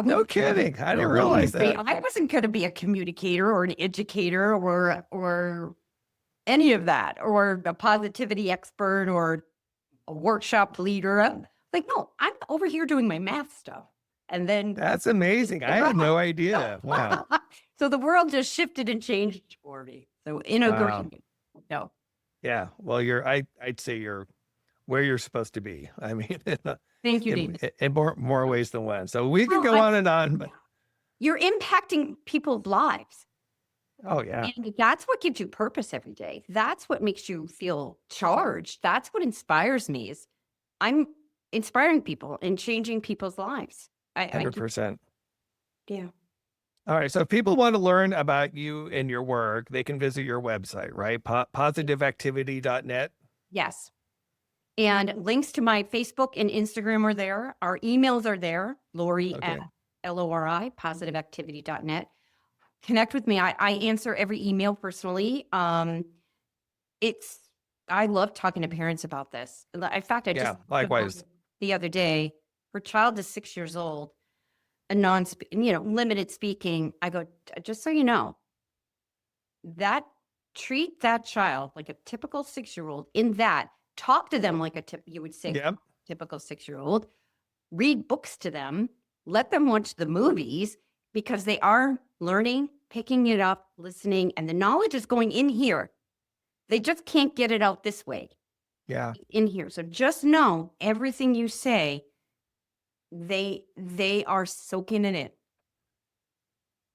No kidding. I didn't realize that. I wasn't going to be a communicator or an educator or any of that, or a positivity expert or a workshop leader. Like, no, I'm over here doing my math stuff. And then That's amazing. I had no idea. Wow. so the world just shifted and changed for me. So in a Wow. great, no, Yeah. Well, I'd say you're where you're supposed to be. I mean, thank you, David. in more ways than one. So we can Well, go on and on, but You're impacting people's lives. oh yeah. And that's what gives you purpose every day. That's what makes you feel charged. That's what inspires me is I'm inspiring people and changing people's lives. I 100%. yeah. All right. So if people want to learn about you and your work, they can visit your website, right? Positiveactivity.net. Yes. And links to my Facebook and Instagram are there. Our emails are there. Lori Okay. at LORI, positiveactivity.net. Connect with me. I answer every email personally. I love talking to parents about this. In fact, I Yeah, just likewise. the other day, her child is 6 years old, a limited speaking. I go, just so you know, treat that child like a typical 6-year-old in that, talk to them like you would say, Yep. typical 6-year-old, read books to them, let them watch the movies because they are learning, picking it up, listening, and the knowledge is going in here. They just can't get it out this way Yeah. in here. So just know everything you say, they are soaking it in.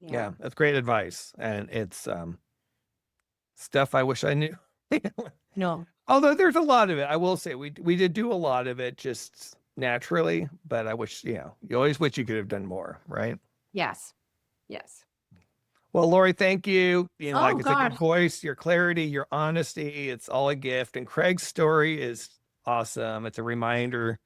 Yeah. That's great advice. And it's stuff I wish I knew. No. Although there's a lot of it. I will say we did do a lot of it just naturally, but I wish, you always wish you could have done more, right? Yes. Yes. Well, Lori, thank you. Oh, like I said, your God. voice, your clarity, your honesty, it's all a gift. And Craig's story is awesome. It's a reminder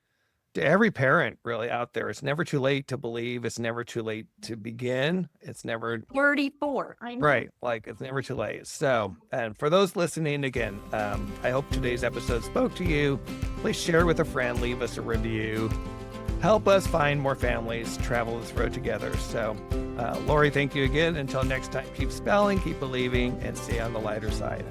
to every parent really out there. It's never too late to believe. It's never too late to begin. It's never 34. I know. right. Like it's never too late. So, and for those listening again, I hope today's episode spoke to you. Please share it with a friend, leave us a review. Help us find more families, travel this road together. So, Lori, thank you again. Until next time, keep spelling, keep believing, and stay on the lighter side.